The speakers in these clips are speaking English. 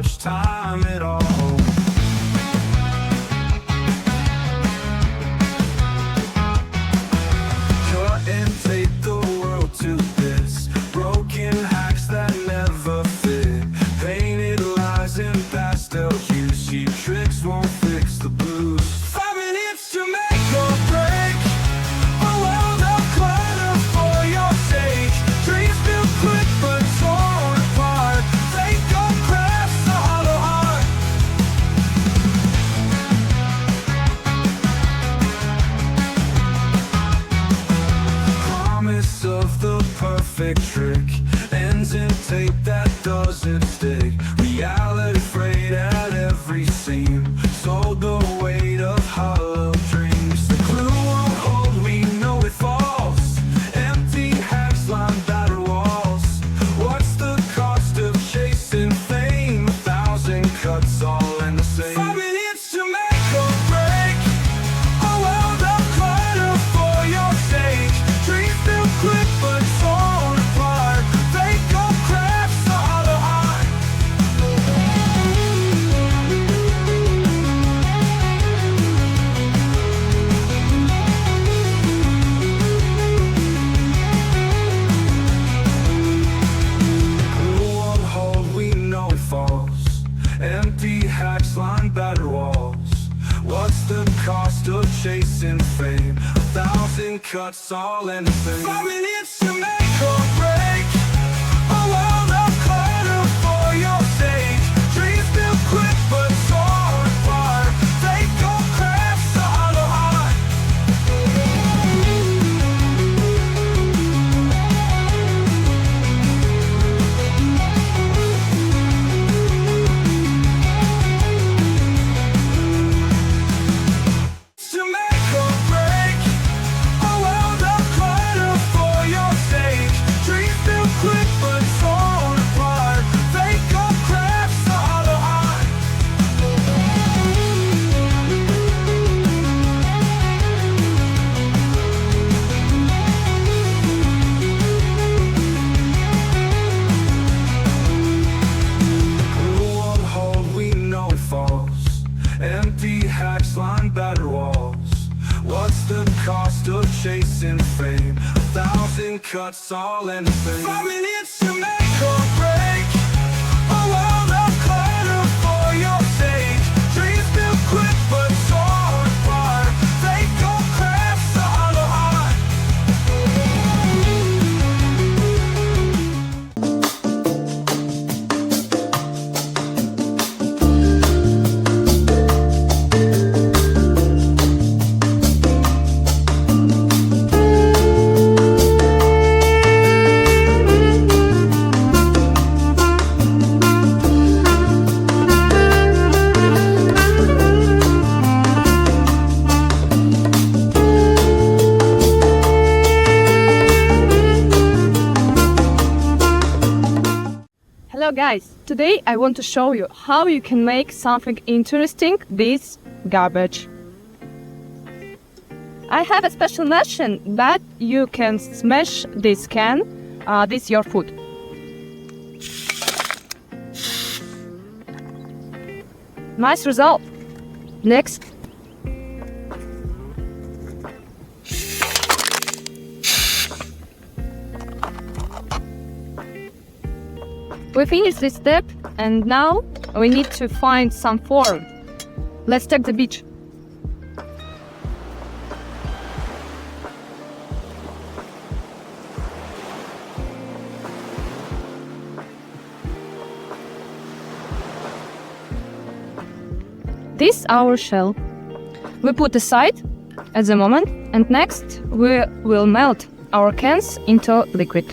much time at all. Cut and tape the world to this, broken hacks that never fit, painted lies in pastel hues, cheap tricks won't fix the blues. 5 minutes to make or break, a world of clutter for your sake. Dreams built quick but torn apart, fake or crafts a hollow heart. Promise of the perfect trick ends in tape that doesn't stick. Reality frayed at every seam, sold the weight of hollow dreams. The glue won't hold, we know it falls. Empty hacks line battered walls. What's the cost of chasing fame? 1,000 cuts all in the same. 5 minutes to make or break, a world of clutter for your sake. Dreams built quick but torn apart, fake or crafts a hollow heart. Glue won't hold, we know it falls. Empty hacks line battered walls. What's the cost of chasing fame? 1,000 cuts all in the same. 5 minutes to make or break, a world of clutter for your sake. Dreams built quick but torn apart, fake or crafts a hollow heart. To make or break, a world of clutter for your sake. Dreams built quick but torn apart, fake or crafts a hollow heart. Glue won't hold, we know it falls. Empty hacks line battered walls. What's the cost of chasing fame? 1,000 cuts all in the same. 5 minutes to make or break, a world of clutter for your sake. Dreams built quick but torn apart, fake or crafts a hollow heart. Hello guys, today I want to show you how you can make something interesting with garbage. I have a special machine that you can smash this can, this your food. Nice result. Next. We finished this step and now we need to find some form. Let's take the beach. This is our shell. We put aside at the moment and next we will melt our cans into liquid.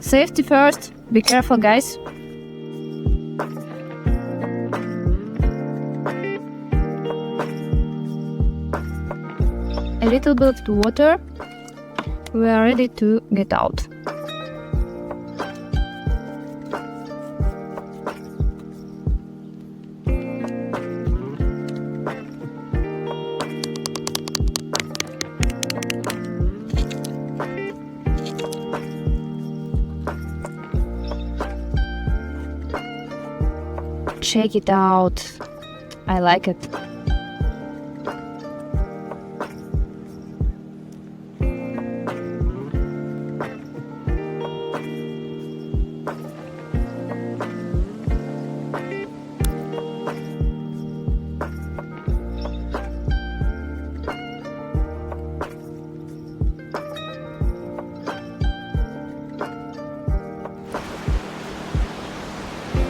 Safety first, be careful guys. A little bit of water, we are ready to get out. check it out. I like it.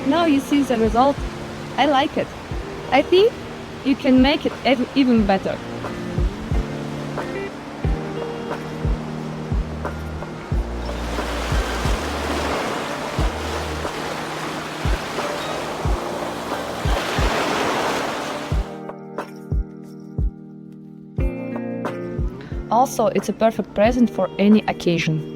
Now you see the result. I like it. I think you can make it even better. Also, it's a perfect present for any occasion.